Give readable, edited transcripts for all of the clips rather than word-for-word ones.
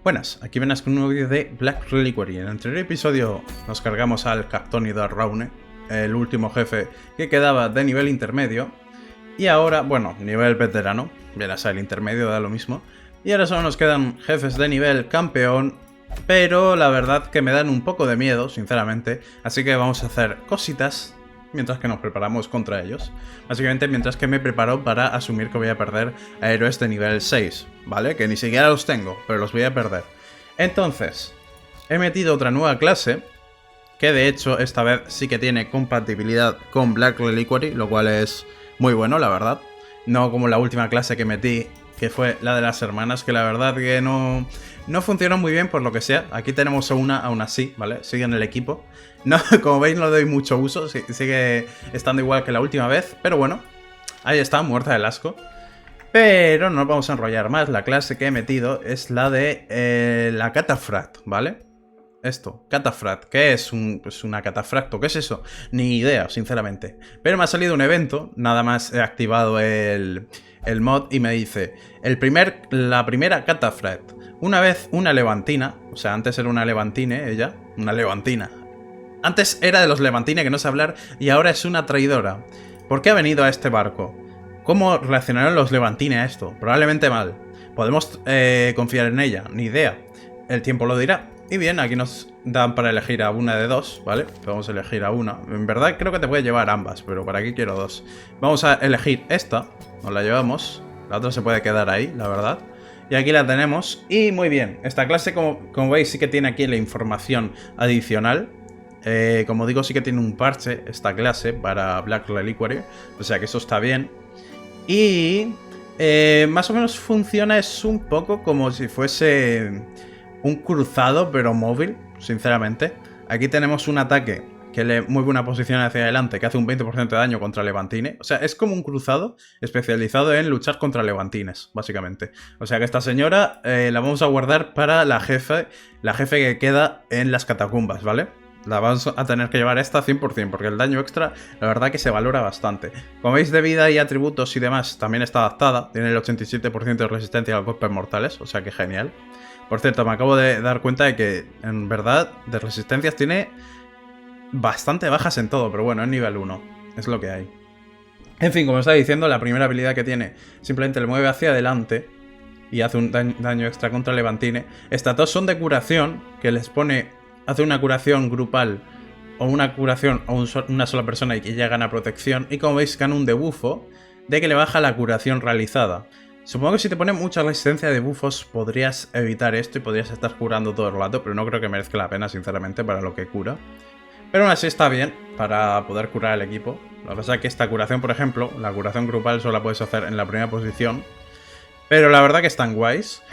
Buenas, aquí venas con un nuevo vídeo de Black Reliquary. En el anterior episodio nos cargamos al Captónido Raune, el último jefe que quedaba de nivel intermedio. Y ahora, bueno, nivel veterano, verás, el intermedio da lo mismo. Y ahora solo nos quedan jefes de nivel campeón, pero la verdad que me dan un poco de miedo, sinceramente. Así que vamos a hacer cositas mientras que nos preparamos contra ellos. Básicamente mientras que me preparo para asumir que voy a perder a héroes de nivel 6, ¿vale? Que ni siquiera los tengo, pero los voy a perder. Entonces, he metido otra nueva clase, que de hecho esta vez sí que tiene compatibilidad con Black Reliquary, lo cual es muy bueno, la verdad. No como la última clase que metí, que fue la de las hermanas, que la verdad que no funcionó muy bien por lo que sea. Aquí tenemos a una aún así, ¿vale? Sigue en el equipo. No, como veis no le doy mucho uso, sigue estando igual que la última vez, pero bueno, ahí está, muerta del asco. Pero no nos vamos a enrollar más, la clase que he metido es la de la Cataphracta, ¿vale? Esto, Cataphracta, ¿qué es una Cataphracta? ¿Qué es eso? Ni idea, sinceramente. Pero me ha salido un evento, nada más he activado el mod y me dice, la primera Cataphracta, una vez una levantina, o sea, antes era una levantine, ella, una levantina. Antes era de los levantines que no sé hablar y ahora es una traidora. ¿Por qué ha venido a este barco? ¿Cómo reaccionaron los levantines a esto? Probablemente mal. ¿Podemos confiar en ella? Ni idea. El tiempo lo dirá. Y bien, aquí nos dan para elegir a una de dos, ¿vale? Podemos elegir a una. En verdad creo que te puede llevar ambas, pero para aquí quiero dos. Vamos a elegir esta. Nos la llevamos. La otra se puede quedar ahí, la verdad. Y aquí la tenemos. Y muy bien. Esta clase, como veis, sí que tiene aquí la información adicional. Como digo, sí que tiene un parche esta clase para Black Reliquary, o sea que eso está bien. Y más o menos funciona, es un poco como si fuese un cruzado, pero móvil, sinceramente. Aquí tenemos un ataque que le mueve una posición hacia adelante, que hace un 20% de daño contra levantines. O sea, es como un cruzado especializado en luchar contra levantines, básicamente. O sea que esta señora la vamos a guardar para la jefe que queda en las catacumbas, ¿vale? La vamos a tener que llevar esta 100%, porque el daño extra, la verdad que se valora bastante. Como veis, de vida y atributos y demás, también está adaptada. Tiene el 87% de resistencia a los golpes mortales, o sea que genial. Por cierto, me acabo de dar cuenta de que, en verdad, de resistencias tiene bastante bajas en todo, pero bueno, es nivel 1. Es lo que hay. En fin, como estaba diciendo, la primera habilidad que tiene simplemente le mueve hacia adelante y hace un daño extra contra levantine. Estas dos son de curación, que les pone... Hace una curación grupal o una curación a una sola persona y que ya gana protección. Y como veis gana un debufo de que le baja la curación realizada. Supongo que si te pone mucha resistencia de buffos podrías evitar esto y podrías estar curando todo el rato. Pero no creo que merezca la pena, sinceramente, para lo que cura. Pero aún así está bien para poder curar al equipo. Lo que pasa es que esta curación, por ejemplo, la curación grupal solo la puedes hacer en la primera posición. Pero la verdad que están guays.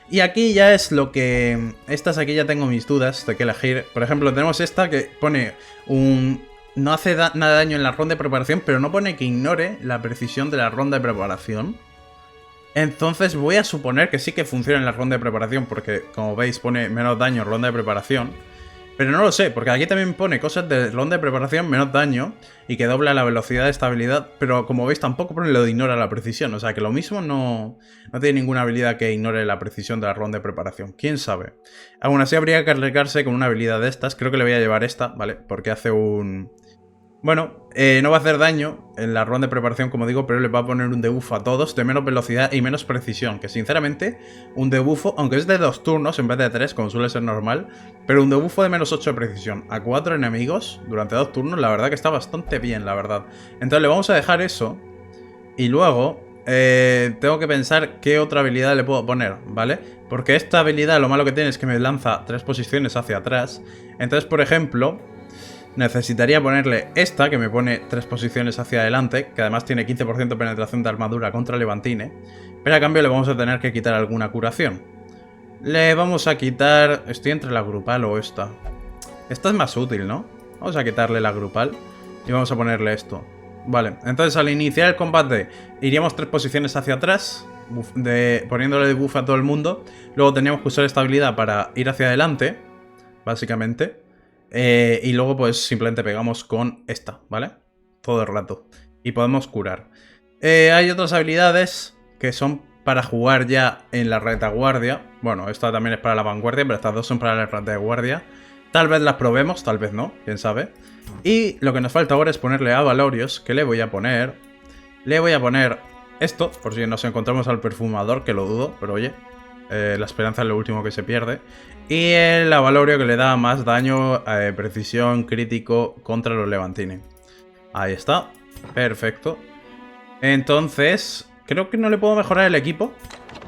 Y aquí ya es lo que... Estas aquí ya tengo mis dudas de qué elegir. Por ejemplo, tenemos esta que pone un... No hace nada de daño en la ronda de preparación, pero no pone que ignore la precisión de la ronda de preparación. Entonces voy a suponer que sí que funciona en la ronda de preparación, porque como veis pone menos daño en ronda de preparación. Pero no lo sé, porque aquí también pone cosas de ronda de preparación, menos daño, y que dobla la velocidad de estabilidad, pero como veis tampoco pone lo de ignora la precisión, o sea que lo mismo no tiene ninguna habilidad que ignore la precisión de la ronda de preparación, quién sabe. Aún así habría que arriesgarse con una habilidad de estas, creo que le voy a llevar esta, ¿vale? Porque hace un... Bueno, no va a hacer daño en la ronda de preparación, como digo, pero le va a poner un debuffo a todos de menos velocidad y menos precisión. Que sinceramente, un debuffo, aunque es de 2 turnos en vez de 3, como suele ser normal, pero un debuffo de menos 8 de precisión a 4 enemigos durante 2 turnos, la verdad que está bastante bien, la verdad. Entonces le vamos a dejar eso y luego tengo que pensar qué otra habilidad le puedo poner, ¿vale? Porque esta habilidad lo malo que tiene es que me lanza 3 posiciones hacia atrás. Entonces, por ejemplo... Necesitaría ponerle esta, que me pone 3 posiciones hacia adelante, que además tiene 15% de penetración de armadura contra levantine, pero a cambio le vamos a tener que quitar alguna curación. Le vamos a quitar... Estoy entre la grupal o esta. Esta es más útil, ¿no? Vamos a quitarle la grupal y vamos a ponerle esto. Vale, entonces al iniciar el combate iríamos 3 posiciones hacia atrás, poniéndole debuff a todo el mundo. Luego teníamos que usar esta habilidad para ir hacia adelante, básicamente. Y luego pues simplemente pegamos con esta, ¿vale? Todo el rato. Y podemos curar. Hay otras habilidades que son para jugar ya en la retaguardia. Bueno, esta también es para la vanguardia, pero estas dos son para la retaguardia. Tal vez las probemos, tal vez no, quién sabe. Y lo que nos falta ahora es ponerle a Valorios, que le voy a poner... Le voy a poner esto, por si nos encontramos al perfumador, que lo dudo, pero oye, la esperanza es lo último que se pierde. Y el Avalorio, que le da más daño, precisión, crítico contra los Levantini. Ahí está, perfecto. Entonces, creo que no le puedo mejorar el equipo.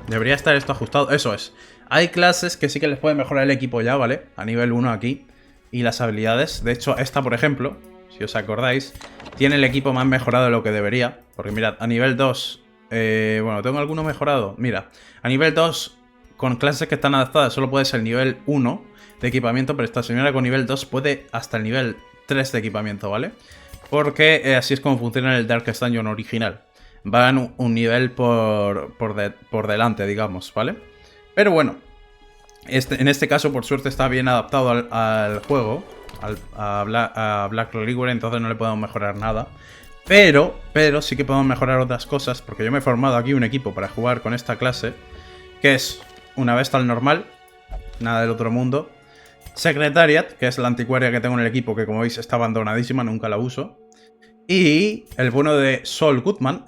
Debería estar esto ajustado, eso es. Hay clases que sí que les pueden mejorar el equipo ya, ¿vale? A nivel 1 aquí. Y las habilidades, de hecho esta por ejemplo, si os acordáis, tiene el equipo más mejorado de lo que debería. Porque mirad, a nivel 2, bueno, ¿tengo alguno mejorado? Mira, a nivel 2, con clases que están adaptadas, solo puede ser nivel 1 de equipamiento, pero esta señora con nivel 2 puede hasta el nivel 3 de equipamiento, ¿vale? Porque así es como funciona el Darkest Dungeon original. Van un nivel por delante, digamos, ¿vale? Pero bueno, en este caso, por suerte, está bien adaptado al juego, a Black Reliquary, entonces no le podemos mejorar nada. Pero sí que podemos mejorar otras cosas, porque yo me he formado aquí un equipo para jugar con esta clase, que es una Vestal normal, nada del otro mundo. Secretariat, que es la anticuaria que tengo en el equipo, que como veis está abandonadísima, nunca la uso. Y el bueno de Saul Goodman,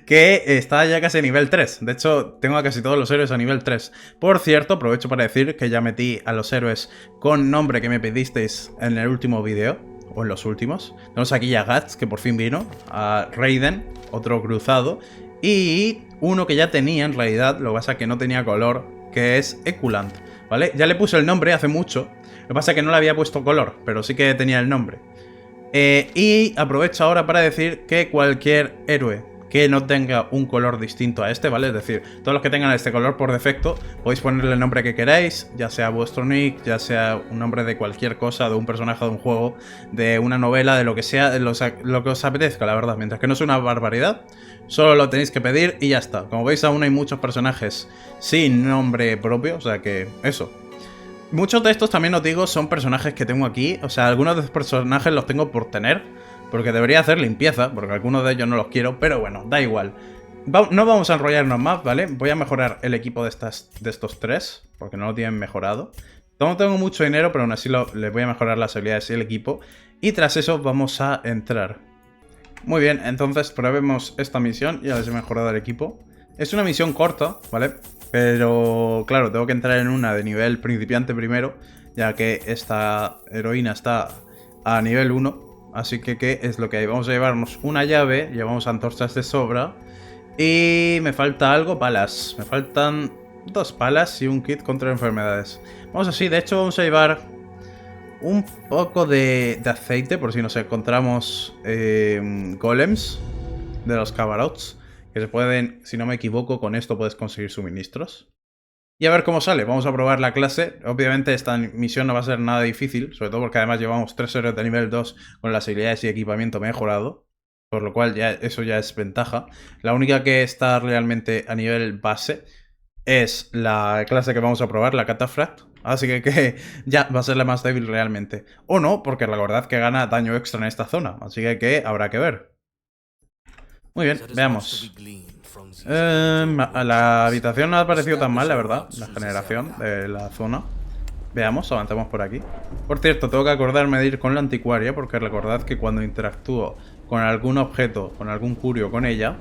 que está ya casi a nivel 3. De hecho, tengo a casi todos los héroes a nivel 3. Por cierto, aprovecho para decir que ya metí a los héroes con nombre que me pedisteis en el último vídeo, o en los últimos. Tenemos aquí a Guts, que por fin vino, a Raiden, otro cruzado, y uno que ya tenía en realidad, lo que pasa es que no tenía color, que es Eculant, ¿vale? Ya le puse el nombre hace mucho, lo que pasa es que no le había puesto color, pero sí que tenía el nombre. Y aprovecho ahora para decir que cualquier héroe que no tenga un color distinto a este, ¿vale? Es decir, todos los que tengan este color por defecto, podéis ponerle el nombre que queráis, ya sea vuestro nick, ya sea un nombre de cualquier cosa, de un personaje de un juego, de una novela, de lo que sea, de lo que os apetezca, la verdad. Mientras que no sea una barbaridad, solo lo tenéis que pedir y ya está. Como veis, aún hay muchos personajes sin nombre propio, o sea que eso. Muchos de estos, también os digo, son personajes que tengo aquí. O sea, algunos de estos personajes los tengo por tener, porque debería hacer limpieza, porque algunos de ellos no los quiero, pero bueno, da igual. No vamos a enrollarnos más, ¿vale? Voy a mejorar el equipo de estos tres, porque no lo tienen mejorado. No tengo mucho dinero, pero aún así les voy a mejorar las habilidades y el equipo. Y tras eso vamos a entrar. Muy bien, entonces probemos esta misión. Ya les he mejorado el equipo. Es una misión corta, ¿vale? Pero claro, tengo que entrar en una de nivel principiante primero, ya que esta heroína está a nivel 1. Así que, ¿qué es lo que hay? Vamos a llevarnos una llave, llevamos antorchas de sobra. Y me falta algo, palas. Me faltan 2 palas y un kit contra enfermedades. Vamos así, de hecho vamos a llevar un poco de aceite, por si nos encontramos golems de los Kabarots. Que se pueden, si no me equivoco, con esto puedes conseguir suministros. Y a ver cómo sale, vamos a probar la clase. Obviamente esta misión no va a ser nada difícil, sobre todo porque además llevamos 3 héroes de nivel 2 con las habilidades y equipamiento mejorado. Por lo cual eso ya es ventaja. La única que está realmente a nivel base es la clase que vamos a probar, la Cataphract. Así que ya va a ser la más débil realmente. O no, porque la verdad que gana daño extra en esta zona. Así que habrá que ver. Muy bien, veamos. La habitación no ha parecido tan mal, la verdad. La generación de la zona. Veamos, avancemos por aquí. Por cierto, tengo que acordarme de ir con la anticuaria, porque recordad que cuando interactúo con algún objeto, con algún curio, con ella,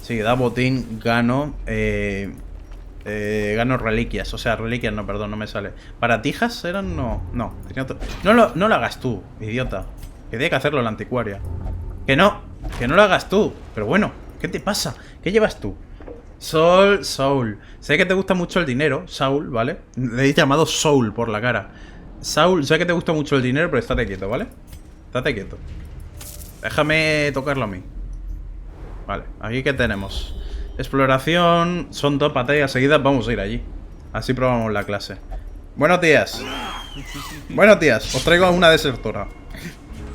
si da botín, gano reliquias. O sea, reliquias no, perdón, no me sale. ¿Baratijas eran? No, no lo hagas tú, idiota. Que tiene que hacerlo la anticuaria. Que no lo hagas tú. Pero bueno, ¿qué te pasa? ¿Qué llevas tú? Soul. Sé que te gusta mucho el dinero, Saul, ¿vale? Le he llamado Soul por la cara. Saul, sé que te gusta mucho el dinero, pero estate quieto, ¿vale? Estate quieto. Déjame tocarlo a mí. Vale, aquí ¿qué tenemos? Exploración. Son 2 batallas seguidas, vamos a ir allí. Así probamos la clase. Buenos días. Buenos días, os traigo a una desertora.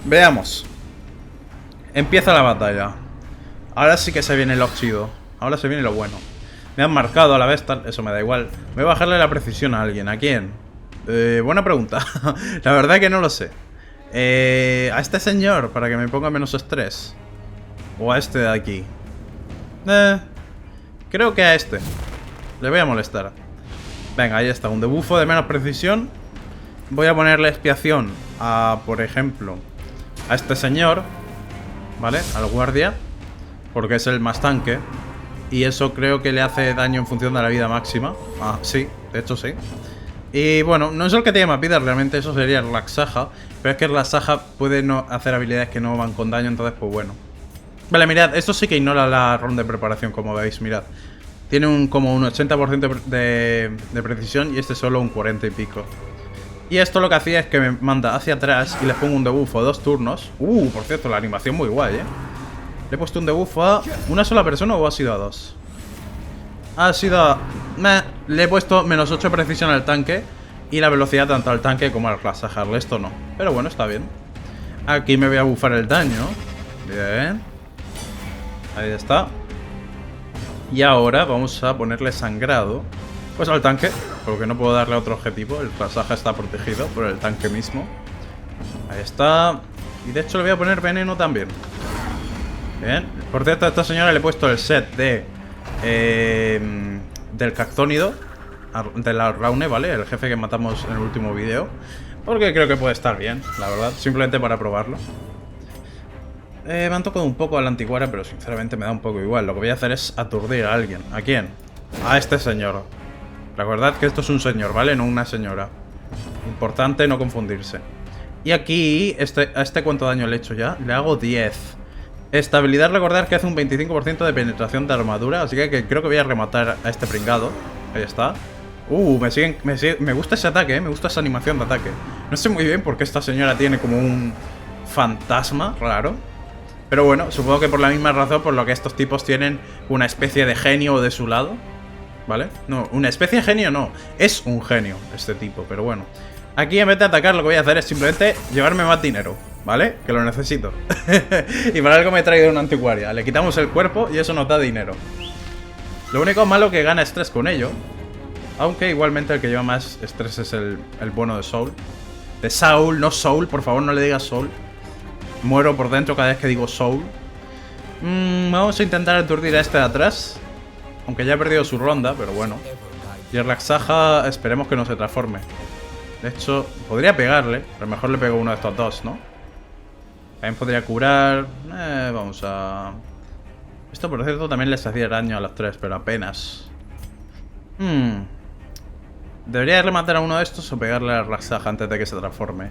Veamos. Empieza la batalla. Ahora sí que se viene lo chido. Ahora se viene lo bueno. Me han marcado a la Vestal, eso me da igual. Voy a bajarle la precisión a alguien. ¿A quién? Buena pregunta. La verdad es que no lo sé. A este señor, para que me ponga menos estrés. O a este de aquí. Creo que a este le voy a molestar. Venga, ahí está, un debufo de menos precisión. Voy a ponerle expiación a, por ejemplo, a este señor, ¿vale? Al guardia, porque es el más tanque. Y eso creo que le hace daño en función de la vida máxima. Ah, sí, de hecho sí. Y bueno, no es el que tiene más vida, realmente eso sería el Raksaja. Pero es que el Raksaja puede no hacer habilidades que no van con daño, entonces pues bueno. Vale, mirad, esto sí que ignora la ronda de preparación, como veis, mirad. Tiene como un 80% de precisión y este solo un 40 y pico. Y esto lo que hacía es que me manda hacia atrás y les pongo un debuffo 2 turnos. Por cierto, la animación muy guay, Le he puesto un debuffo a una sola persona o ha sido a 2. Ha sido a... le he puesto menos 8 de precisión al tanque y la velocidad tanto al tanque como al Raksaja. Esto no. Pero bueno, está bien. Aquí me voy a bufar el daño. Bien. Ahí está. Y ahora vamos a ponerle sangrado. Pues al tanque, porque no puedo darle a otro objetivo. El Raksaja está protegido por el tanque mismo. Ahí está. Y de hecho le voy a poner veneno también. Bien. Por cierto, a esta señora le he puesto el set de... del Cactónido. De la Raune, ¿vale? El jefe que matamos en el último vídeo. Porque creo que puede estar bien, la verdad. Simplemente para probarlo. Me han tocado un poco a la anticuara, pero sinceramente me da un poco igual. Lo que voy a hacer es aturdir a alguien. ¿A quién? A este señor. Recordad que esto es un señor, ¿vale? No una señora. Importante no confundirse. Y aquí, a este ¿cuánto daño le he hecho ya? Le hago 10. Estabilidad, recordad que hace un 25% de penetración de armadura. Así que creo que voy a rematar a este pringado. Ahí está. Me gusta ese ataque, me gusta esa animación de ataque. No sé muy bien por qué esta señora tiene como un fantasma raro. Pero bueno, supongo que por la misma razón por lo que estos tipos tienen una especie de genio de su lado. ¿Vale? No, una especie de genio no. Es un genio este tipo, pero bueno. Aquí en vez de atacar lo que voy a hacer es simplemente llevarme más dinero, ¿vale? Que lo necesito. Y para algo me he traído una anticuaria. Le quitamos el cuerpo y eso nos da dinero. Lo único malo que gana estrés con ello. Aunque igualmente el que lleva más estrés es el bono de Soul. De Saul, no Soul, por favor no le digas Soul. Muero por dentro cada vez que digo Soul. Vamos a intentar aturdir a este de atrás. Aunque ya ha perdido su ronda, pero bueno. Y el Raksaja esperemos que no se transforme. De hecho, podría pegarle, pero mejor le pego uno de estos dos, ¿no? También podría curar. Vamos a... Esto por cierto también les hacía daño a los tres, pero apenas. ¿Debería rematar a uno de estos o pegarle al Raksaja antes de que se transforme?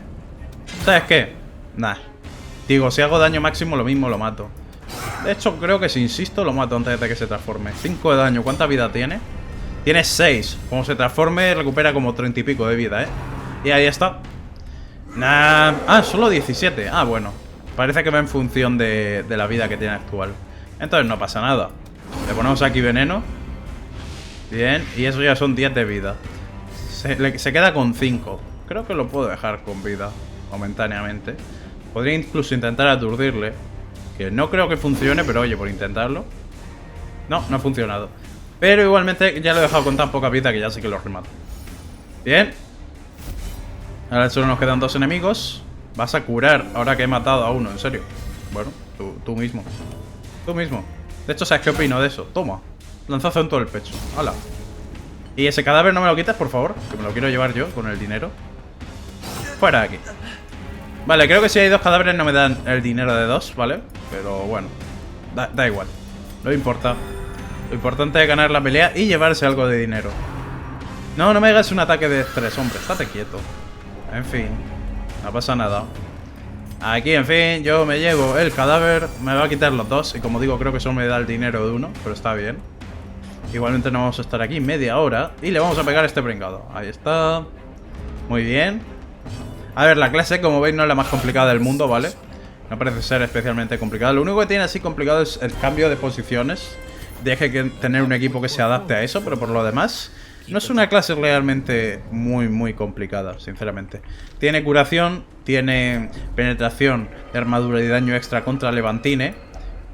¿Sabes qué? Nah. Digo, si hago daño máximo lo mismo lo mato. De hecho, creo que si insisto lo mato antes de que se transforme. 5 de daño. ¿Cuánta vida tiene? Tiene 6. Como se transforme recupera como 30 y pico de vida, Y ahí está. Solo 17. Ah, bueno. Parece que va en función de la vida que tiene actual. Entonces no pasa nada. Le ponemos aquí veneno. Bien. Y eso ya son 10 de vida. Se queda con 5. Creo que lo puedo dejar con vida momentáneamente. Podría incluso intentar aturdirle. Que no creo que funcione, pero oye, por intentarlo. No, no ha funcionado. Pero igualmente ya lo he dejado con tan poca vida que ya sí que lo remato. Bien. Ahora solo nos quedan 2 enemigos. Vas a curar ahora que he matado a uno, en serio. Bueno, tú mismo. Tú mismo. De hecho, ¿sabes qué opino de eso? Toma. Lanzazo en todo el pecho. ¡Hala! Y ese cadáver no me lo quitas, por favor. Que me lo quiero llevar yo con el dinero. Fuera de aquí. Vale, creo que si hay 2 cadáveres no me dan el dinero de 2, ¿vale? Pero bueno, da igual. No importa. Lo importante es ganar la pelea y llevarse algo de dinero. No me hagas un ataque de estrés, hombre. Estate quieto. En fin, no pasa nada. Aquí, en fin, yo me llevo el cadáver. Me va a quitar los 2. Y como digo, creo que solo me da el dinero de uno. Pero está bien. Igualmente no vamos a estar aquí media hora. Y le vamos a pegar a este pringado. Ahí está. Muy bien. A ver, la clase, como veis, no es la más complicada del mundo, ¿vale? No parece ser especialmente complicada. Lo único que tiene así complicado es el cambio de posiciones. Deje que tener un equipo que se adapte a eso, pero por lo demás no es una clase realmente muy complicada, sinceramente. Tiene curación, tiene penetración de armadura y daño extra contra Levantine.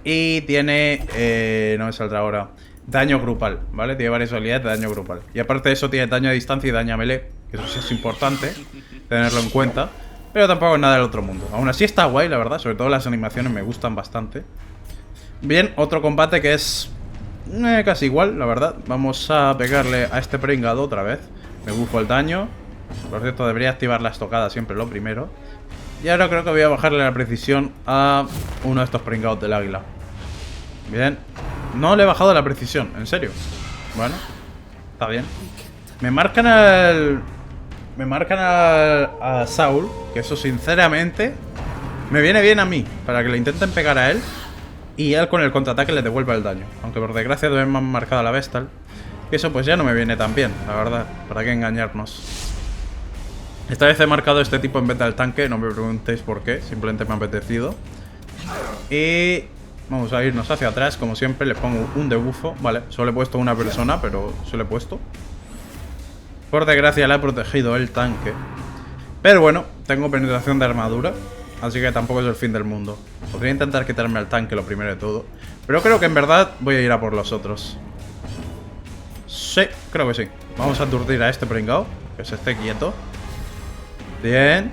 Y tiene, no me saldrá ahora, daño grupal, ¿vale? Tiene varias habilidades de daño grupal. Y aparte de eso tiene daño a distancia y daño a melee, que eso sí es importante tenerlo en cuenta. Pero tampoco es nada del otro mundo. Aún así está guay, la verdad. Sobre todo las animaciones me gustan bastante. Bien, otro combate que es Casi igual, la verdad. Vamos a pegarle a este pringado otra vez. Me bufo el daño. Por cierto, debería activar la estocada siempre lo primero. Y ahora creo que voy a bajarle la precisión a uno de estos pringados del águila. Bien. No le he bajado la precisión, en serio. Bueno, está bien. Me marcan a Saul, que eso sinceramente me viene bien a mí, para que le intenten pegar a él y él con el contraataque le devuelva el daño. Aunque por desgracia me han marcado a la Vestal, que eso pues ya no me viene tan bien, la verdad. ¿Para qué engañarnos? Esta vez he marcado este tipo en vez del tanque, no me preguntéis por qué, simplemente me ha apetecido. Y vamos a irnos hacia atrás, como siempre, le pongo un debufo, vale, solo he puesto una persona, pero se lo he puesto. Por desgracia le ha protegido el tanque. Pero bueno, tengo penetración de armadura, así que tampoco es el fin del mundo. Podría intentar quitarme al tanque lo primero de todo, pero creo que en verdad voy a ir a por los otros. Sí, creo que sí. Vamos a aturdir a este pringao, que se esté quieto. Bien.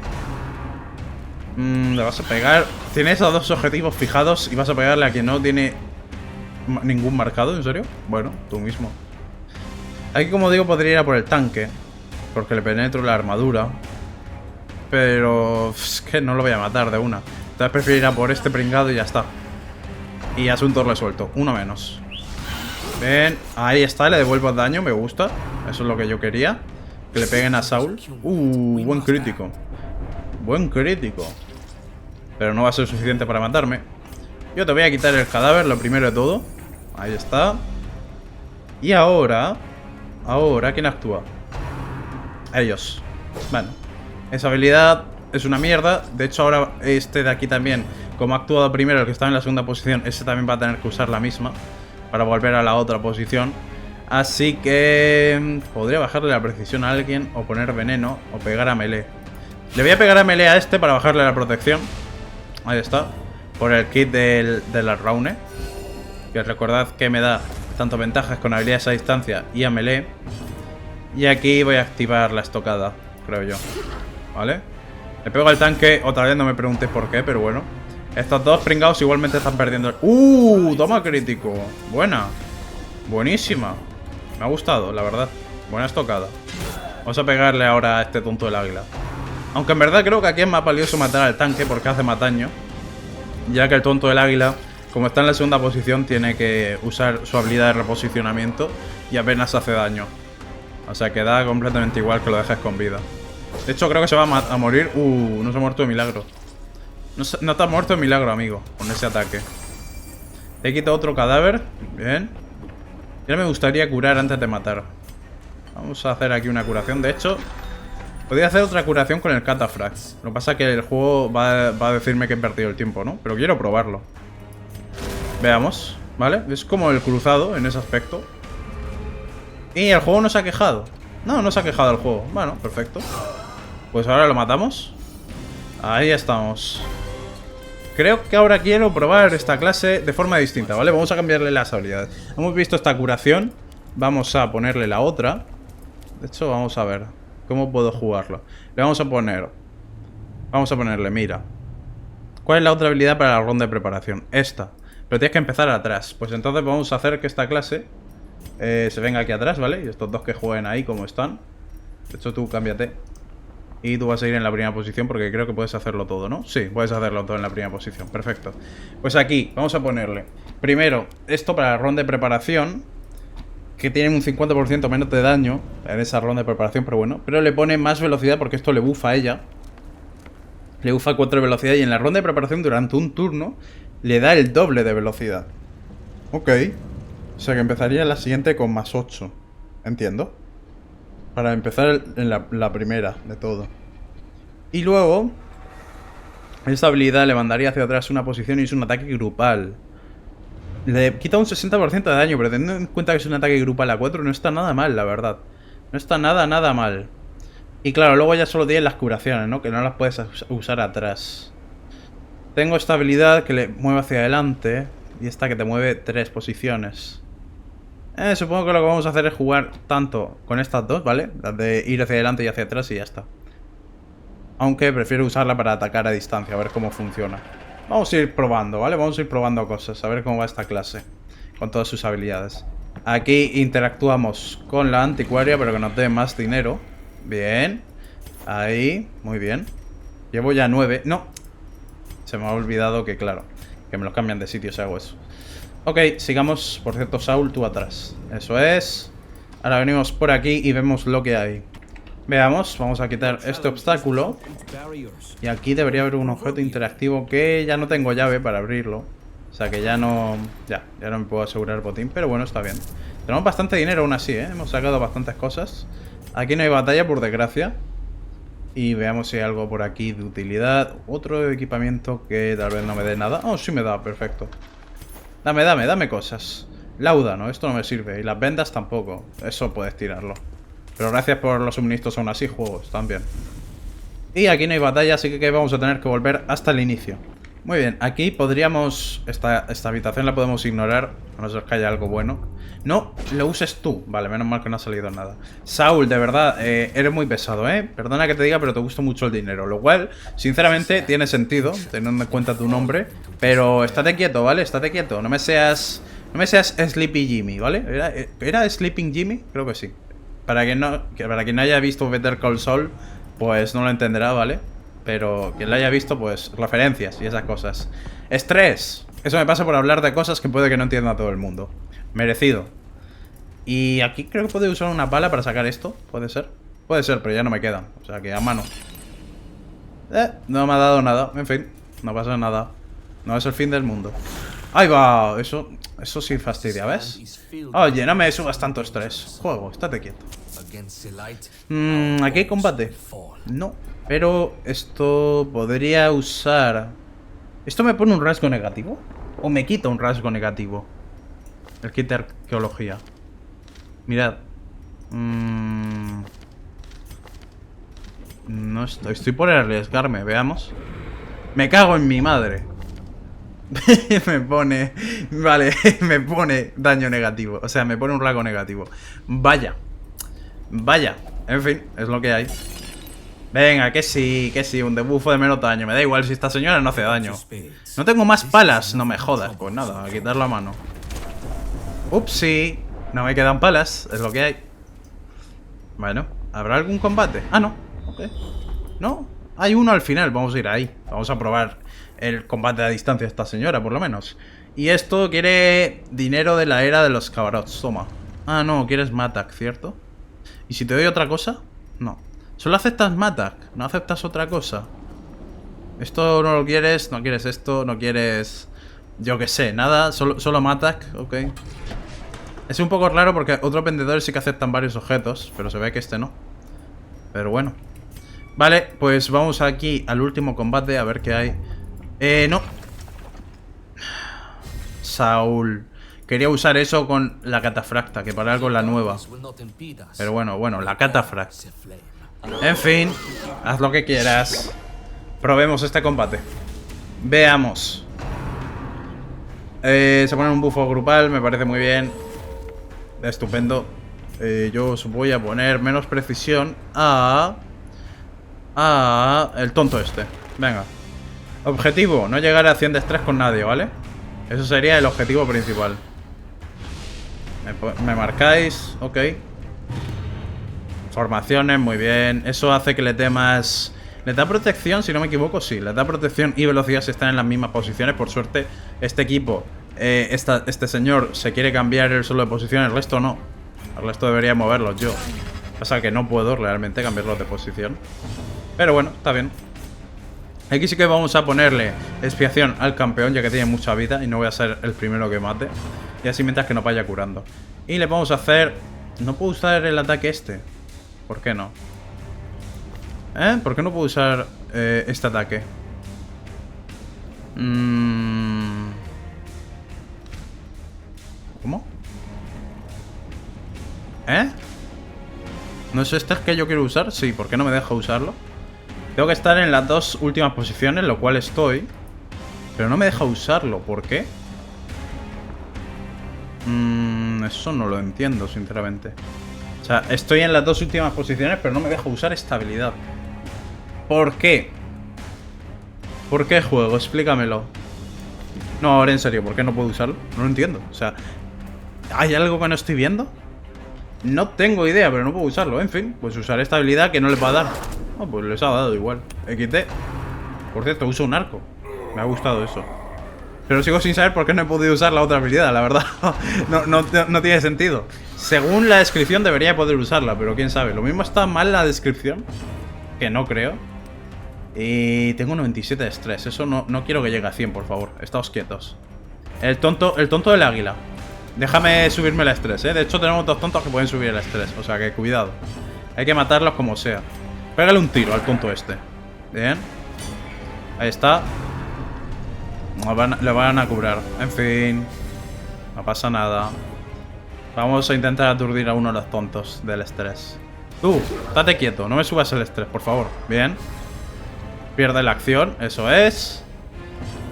Le vas a pegar. Tienes a dos objetivos fijados y vas a pegarle a quien no tiene ningún marcado, ¿en serio? Bueno, tú mismo. Aquí, como digo, podría ir a por el tanque, porque le penetro la armadura. Pero es que no lo voy a matar de una. Entonces prefiero ir a por este pringado y ya está. Y asunto resuelto, uno menos. Bien, ahí está, le devuelvo el daño, me gusta. Eso es lo que yo quería. Que le peguen a Saul. Buen crítico. Buen crítico. Pero no va a ser suficiente para matarme. Yo te voy a quitar el cadáver, lo primero de todo. Ahí está. Y ahora... Ahora, ¿quién actúa? Ellos. Bueno, esa habilidad es una mierda. De hecho, ahora este de aquí también, como ha actuado primero el que estaba en la segunda posición, ese también va a tener que usar la misma para volver a la otra posición. Así que podría bajarle la precisión a alguien, o poner veneno, o pegar a melee. Le voy a pegar a melee a este para bajarle la protección. Ahí está. Por el kit de la Raune. Que recordad que me da tanto ventajas con habilidades a distancia y a melee. Y aquí voy a activar la estocada, creo yo. ¿Vale? Le pego al tanque, otra vez no me preguntéis por qué, pero bueno. Estos dos pringados igualmente están perdiendo. Toma crítico. Buena. Buenísima. Me ha gustado, la verdad. Buena estocada. Vamos a pegarle ahora a este tonto del águila. Aunque en verdad creo que aquí es más valioso matar al tanque porque hace más daño. Ya que el tonto del águila, como está en la segunda posición, tiene que usar su habilidad de reposicionamiento y apenas hace daño. O sea que da completamente igual que lo dejes con vida. De hecho creo que se va a morir. No se ha muerto de milagro. No te has muerto de milagro, amigo, con ese ataque. Te quito otro cadáver. Bien. Ya me gustaría curar antes de matar. Vamos a hacer aquí una curación. De hecho, podría hacer otra curación con el Cataphracts. Lo que pasa es que el juego va a decirme que he perdido el tiempo, ¿no? Pero quiero probarlo. Veamos, ¿vale? Es como el cruzado en ese aspecto. Y el juego no se ha quejado. No se ha quejado el juego. Bueno, perfecto. Pues ahora lo matamos. Ahí estamos. Creo que ahora quiero probar esta clase de forma distinta, ¿vale? Vamos a cambiarle las habilidades. Hemos visto esta curación. Vamos a ponerle la otra. De hecho, vamos a ver cómo puedo jugarlo. Le vamos a poner... Vamos a ponerle, mira. ¿Cuál es la otra habilidad para la ronda de preparación? Esta. Pero tienes que empezar atrás. Pues entonces vamos a hacer que esta clase se venga aquí atrás, ¿vale? Y estos dos que jueguen ahí como están. De hecho, tú cámbiate. Y tú vas a ir en la primera posición porque creo que puedes hacerlo todo, ¿no? Sí, puedes hacerlo todo en la primera posición. Perfecto. Pues aquí vamos a ponerle primero esto para la ronda de preparación, que tiene un 50% menos de daño en esa ronda de preparación, pero bueno. Pero le pone más velocidad porque esto le bufa a ella. Le bufa 4 de velocidad y en la ronda de preparación durante un turno le da el doble de velocidad. Ok. O sea que empezaría en la siguiente con más 8. Entiendo. Para empezar en la primera de todo. Y luego esta habilidad le mandaría hacia atrás una posición y es un ataque grupal. Le quita un 60% de daño, pero teniendo en cuenta que es un ataque grupal a 4 no está nada mal, la verdad. No está nada mal. Y claro, luego ya solo tiene las curaciones, ¿no? Que no las puedes usar atrás. Tengo esta habilidad que le mueve hacia adelante y esta que te mueve 3 posiciones. Supongo que lo que vamos a hacer es jugar tanto con estas dos, ¿vale? Las de ir hacia adelante y hacia atrás y ya está. Aunque prefiero usarla para atacar a distancia, a ver cómo funciona. Vamos a ir probando, ¿vale? Vamos a ir probando cosas, a ver cómo va esta clase. con todas sus habilidades. Aquí interactuamos con la anticuaria, pero que nos dé más dinero. Bien. Ahí, muy bien. Llevo ya 9. No. Se me ha olvidado que, claro, que me lo cambian de sitio si hago eso. Ok, sigamos. Por cierto, Saul, tú atrás. Eso es. Ahora venimos por aquí y vemos lo que hay. Veamos, vamos a quitar este obstáculo. Y aquí debería haber un objeto interactivo que ya no tengo llave para abrirlo. O sea que ya no... Ya no me puedo asegurar el botín, pero bueno, está bien. Tenemos bastante dinero aún así, ¿eh? Hemos sacado bastantes cosas. Aquí no hay batalla, por desgracia. Y veamos si hay algo por aquí de utilidad. Otro equipamiento que tal vez no me dé nada. Oh, sí me da, perfecto. Dame cosas. Láudano, esto no me sirve. Y las vendas tampoco. Eso puedes tirarlo. Pero gracias por los suministros aún así, juegos, también. Y aquí no hay batalla, así que vamos a tener que volver hasta el inicio. Muy bien, aquí podríamos... Esta habitación la podemos ignorar, a no ser que haya algo bueno. No, lo uses tú. Vale, menos mal que no ha salido nada. Saul, de verdad, eres muy pesado, ¿eh? Perdona que te diga, pero te gusta mucho el dinero. Lo cual, sinceramente, tiene sentido, teniendo en cuenta tu nombre. Pero estate quieto, ¿vale? Estate quieto. No me seas Sleepy Jimmy, ¿vale? ¿Era Sleeping Jimmy? Creo que sí. Para quien no haya visto Better Call Saul, pues no lo entenderá, ¿vale? Pero quien lo haya visto, pues referencias y esas cosas. Estrés. Eso me pasa por hablar de cosas que puede que no entienda todo el mundo. Merecido. Y aquí creo que puedo usar una pala para sacar esto. ¿Puede ser? Puede ser, pero ya no me quedan. O sea que a mano. No me ha dado nada. En fin, no pasa nada. No es el fin del mundo. ¡Ahí va! Eso sí fastidia, ¿ves? Oye, no me subas tanto estrés. Juego, estate quieto. ¿Aquí hay combate? No. Pero esto podría usar... ¿Esto me pone un rasgo negativo? ¿O me quita un rasgo negativo? El kit de arqueología. Mirad. No estoy por arriesgarme, veamos. Me cago en mi madre. Me pone... Vale, me pone daño negativo. O sea, me pone un rasgo negativo. Vaya. Vaya. En fin, es lo que hay. Venga, que sí, un debuffo de menos daño. Me da igual si esta señora no hace daño. No tengo más palas, no me jodas. Pues nada, a quitar la mano. Upsi. No me quedan palas, es lo que hay. Bueno, ¿habrá algún combate? Ah, no, ok. No, hay uno al final, vamos a ir ahí. Vamos a probar el combate a distancia de esta señora, por lo menos. Y esto quiere dinero de la era de los cabarots, toma. Ah, no, quieres Matak, ¿cierto? ¿Y si te doy otra cosa? No. Solo aceptas Matak, no aceptas otra cosa. Esto no lo quieres, no quieres esto, no quieres... Yo qué sé, nada, solo Matak, ok. Es un poco raro porque otros vendedores sí que aceptan varios objetos, pero se ve que este no. Pero bueno. Vale, pues vamos aquí al último combate a ver qué hay. No. Saul. Quería usar eso con la catafracta, que para algo es la nueva. Pero bueno, la catafracta. En fin, haz lo que quieras. Probemos este combate. Veamos. Se pone un bufo grupal, me parece muy bien. Estupendo. Yo os voy a poner menos precisión a el tonto este. Venga. Objetivo, no llegar a 100 de estrés con nadie, ¿vale? Eso sería el objetivo principal. Me marcáis, ok. Formaciones, muy bien. Eso hace que le dé más... ¿Le da protección? Si no me equivoco, sí. Le da protección y velocidad si están en las mismas posiciones. Por suerte, este equipo, este señor se quiere cambiar el suelo de posición, el resto no. El resto debería moverlos yo. Pasa que no puedo realmente cambiarlos de posición. Pero bueno, está bien. Aquí sí que vamos a ponerle expiación al campeón, ya que tiene mucha vida y no voy a ser el primero que mate. Y así mientras que nos vaya curando. Y le vamos a hacer... No puedo usar el ataque este. ¿Por qué no? ¿Por qué no puedo usar este ataque? ¿Cómo? ¿No es este el que yo quiero usar? Sí, ¿por qué no me deja usarlo? Tengo que estar en las dos últimas posiciones, lo cual estoy. Pero no me deja usarlo, ¿por qué? Eso no lo entiendo, sinceramente. O sea, estoy en las dos últimas posiciones, pero no me deja usar esta habilidad. ¿Por qué? ¿Por qué juego? Explícamelo. No, ahora en serio, ¿por qué no puedo usarlo? No lo entiendo. O sea, ¿Hay algo que no estoy viendo? No tengo idea, pero no puedo usarlo. En fin, pues usaré esta habilidad que no le va a dar. Oh, pues les ha dado igual. XD. Por cierto, uso un arco. Me ha gustado eso. Pero sigo sin saber por qué no he podido usar la otra habilidad, la verdad. No tiene sentido. Según la descripción debería poder usarla, pero quién sabe. Lo mismo está mal la descripción, que no creo. Y tengo 97 de estrés. Eso no quiero que llegue a 100, por favor. Estáos quietos. El tonto del águila. Déjame subirme el estrés, ¿eh? De hecho tenemos dos tontos que pueden subir el estrés. O sea que cuidado. Hay que matarlos como sea. Pégale un tiro al tonto este. Bien. Ahí está. Le van a curar. En fin. No pasa nada. Vamos a intentar aturdir a uno de los tontos del estrés. Tú, estate quieto. No me subas el estrés, por favor. Bien. Pierde la acción. Eso es.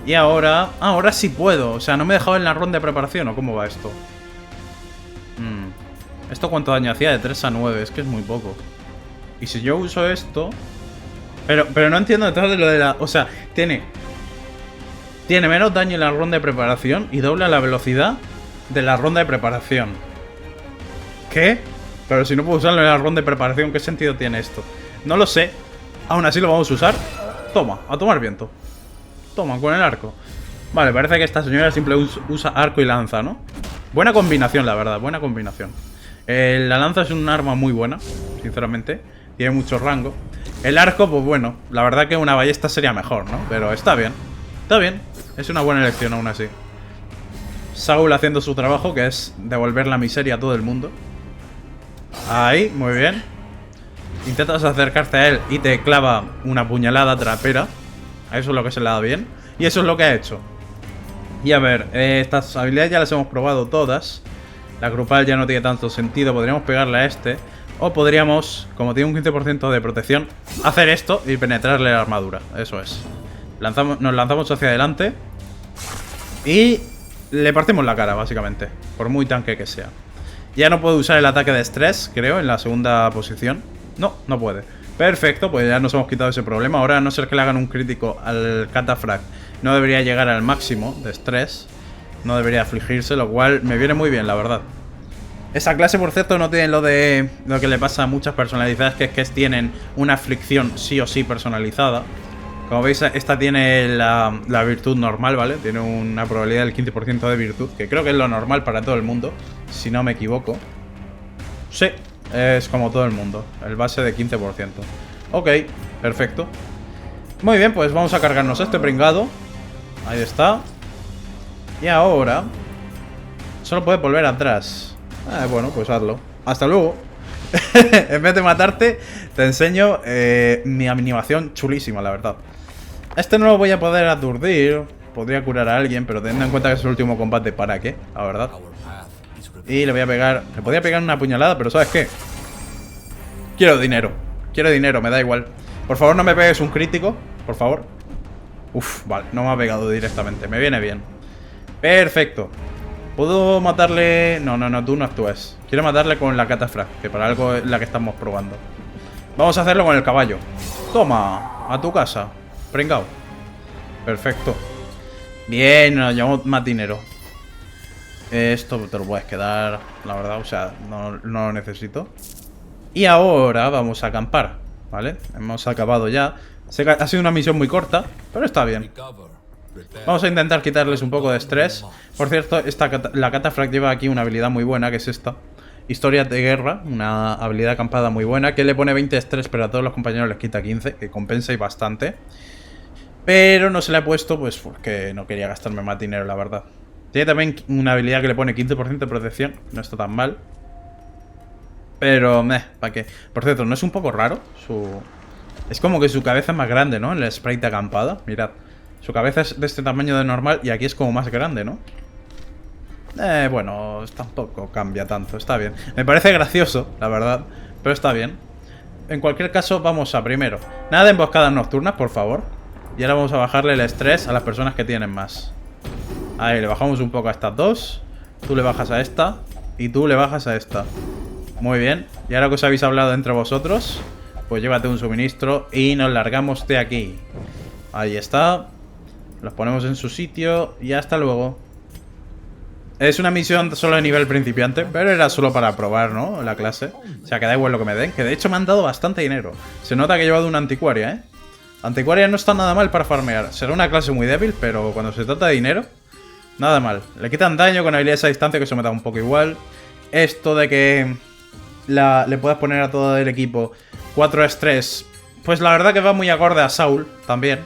Y ahora... ahora sí puedo. O sea, ¿no me he dejado en la ronda de preparación o cómo va esto? ¿Esto cuánto daño hacía? De 3 a 9. Es que es muy poco. Y si yo uso esto... Pero no entiendo detrás de lo de la... O sea, tiene menos daño en la ronda de preparación y dobla la velocidad de la ronda de preparación. ¿Qué? Pero si no puedo usarlo en la ronda de preparación, ¿qué sentido tiene esto? No lo sé. Aún así lo vamos a usar. Toma, a tomar viento. Toma, con el arco. Vale, parece que esta señora simplemente usa arco y lanza, ¿no? Buena combinación, la verdad, buena combinación. La lanza es un arma muy buena, sinceramente. Tiene mucho rango. El arco, pues bueno, la verdad que una ballesta sería mejor, ¿no? Pero está bien. Está bien. Es una buena elección aún así. Saul haciendo su trabajo, que es devolver la miseria a todo el mundo. Ahí, muy bien. Intentas acercarte a él y te clava una puñalada trapera. Eso es lo que se le da bien. Y eso es lo que ha hecho. Y a ver, estas habilidades ya las hemos probado todas. La grupal ya no tiene tanto sentido. Podríamos pegarle a este. O podríamos, como tiene un 15% de protección, hacer esto y penetrarle la armadura. Eso es. Nos lanzamos hacia adelante. Y le partimos la cara, básicamente. Por muy tanque que sea. Ya no puedo usar el ataque de estrés, creo, en la segunda posición. No puede. Perfecto, pues ya nos hemos quitado ese problema. Ahora, a no ser que le hagan un crítico al Cataphracts, no debería llegar al máximo de estrés. No debería afligirse, lo cual me viene muy bien, la verdad. Esa clase, por cierto, no tiene lo que le pasa a muchas personalizadas, que es que tienen una aflicción sí o sí personalizada. Como veis, esta tiene la virtud normal, ¿vale? Tiene una probabilidad del 15% de virtud, que creo que es lo normal para todo el mundo, si no me equivoco. Sí, es como todo el mundo, el base de 15%. Ok, perfecto. Muy bien, pues vamos a cargarnos a este pringado. Ahí está. Y ahora solo puede volver atrás. Bueno, pues hazlo. Hasta luego. En vez de matarte, te enseño mi animación chulísima, la verdad. Este no lo voy a poder aturdir. Podría curar a alguien, pero teniendo en cuenta que es el último combate, ¿para qué? La verdad. Y le voy a pegar... Le podía pegar una puñalada, pero ¿sabes qué? Quiero dinero. Quiero dinero, me da igual. Por favor, no me pegues un crítico. Por favor. Uf, vale, no me ha pegado directamente. Me viene bien. Perfecto. ¿Puedo matarle...? No, tú no actúes. Quiero matarle con la Cataphracts, que para algo es la que estamos probando. Vamos a hacerlo con el caballo. Toma, a tu casa. Pringao. Perfecto. Bien, nos llevamos más dinero. Esto te lo puedes quedar, la verdad, o sea, no lo necesito. Y ahora vamos a acampar, ¿vale? Hemos acabado ya. Sé que ha sido una misión muy corta, pero está bien. Vamos a intentar quitarles un poco de estrés. Por cierto, la Cataphracts lleva aquí una habilidad muy buena, que es esta. Historia de guerra, una habilidad acampada muy buena, que le pone 20 de estrés, pero a todos los compañeros les quita 15, que compensa y bastante. Pero no se la he puesto, pues porque no quería gastarme más dinero, la verdad. Tiene también una habilidad que le pone 15% de protección, no está tan mal. Pero, ¿para qué? Por cierto, ¿no es un poco raro? Es como que su cabeza es más grande, ¿no? En el sprite de acampada, mirad. Su cabeza es de este tamaño de normal y aquí es como más grande, ¿no? Bueno, tampoco cambia tanto, está bien. Me parece gracioso, la verdad, pero está bien. En cualquier caso, vamos a primero. Nada de emboscadas nocturnas, por favor. Y ahora vamos a bajarle el estrés a las personas que tienen más. Ahí, le bajamos un poco a estas dos. Tú le bajas a esta. Y tú le bajas a esta. Muy bien. Y ahora que os habéis hablado entre vosotros, pues llévate un suministro y nos largamos de aquí. Ahí está. Los ponemos en su sitio y hasta luego. Es una misión solo de nivel principiante, pero era solo para probar, ¿no? La clase. O sea, que da igual lo que me den. Que de hecho me han dado bastante dinero. Se nota que he llevado una anticuaria, ¿eh? Anticuaria no está nada mal para farmear. Será una clase muy débil, pero cuando se trata de dinero, nada mal. Le quitan daño con habilidades a distancia, que eso me da un poco igual. Esto de que le puedas poner a todo el equipo 4 estrés, pues la verdad que va muy acorde a Saul también.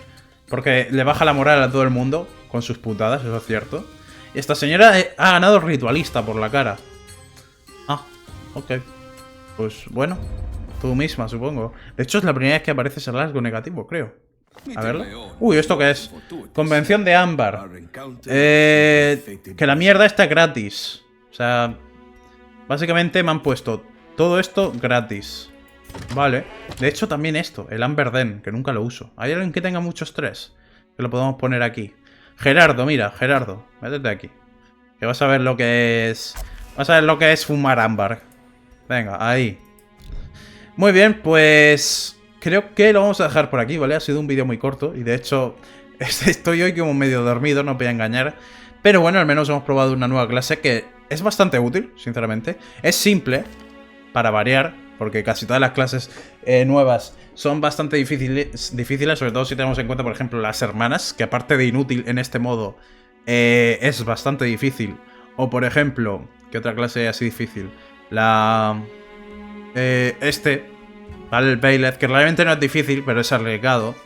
Porque le baja la moral a todo el mundo con sus putadas, eso es cierto. Y esta señora ha ganado ritualista por la cara. Ah, ok. Pues bueno, tú misma, supongo. De hecho, es la primera vez que aparece ese rasgo negativo, creo. A verlo. Uy, ¿esto qué es? Convención de ámbar. Que la mierda está gratis. O sea, básicamente me han puesto todo esto gratis. Vale. De hecho, también esto, el Amber Den, que nunca lo uso. ¿Hay alguien que tenga mucho estrés? Que lo podemos poner aquí. Gerardo, mira, Gerardo, métete aquí. Que vas a ver lo que es... Vas a ver lo que es fumar ámbar. Venga, ahí. Muy bien, pues... Creo que lo vamos a dejar por aquí, ¿vale? Ha sido un vídeo muy corto y de hecho... Estoy hoy como medio dormido, no voy a engañar. Pero bueno, al menos hemos probado una nueva clase que es bastante útil, sinceramente. Es simple, para variar, porque casi todas las clases nuevas son bastante difíciles, sobre todo si tenemos en cuenta, por ejemplo, las hermanas, que aparte de inútil en este modo, es bastante difícil. O, por ejemplo, ¿qué otra clase así difícil? ¿vale? El Baileth, que realmente no es difícil, pero es arriesgado.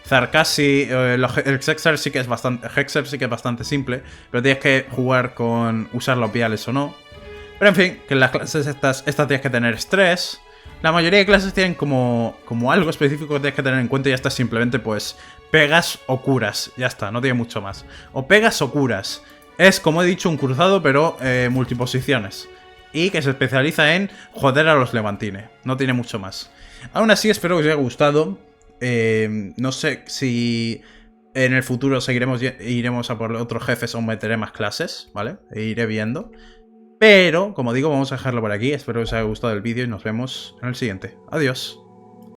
Zarkasi, el Hexer sí que es bastante simple, pero tienes que jugar con usar los viales o no. Pero en fin, que en las clases estas tienes que tener estrés. La mayoría de clases tienen como algo específico que tienes que tener en cuenta y esta simplemente pues pegas o curas. Ya está, no tiene mucho más. O pegas o curas. Es, como he dicho, un cruzado pero multiposiciones. Y que se especializa en joder a los levantines. No tiene mucho más. Aún así espero que os haya gustado. No sé si en el futuro iremos a por otros jefes o meteré más clases, ¿vale? E iré viendo. Pero, como digo, vamos a dejarlo por aquí. Espero que os haya gustado el vídeo y nos vemos en el siguiente. Adiós.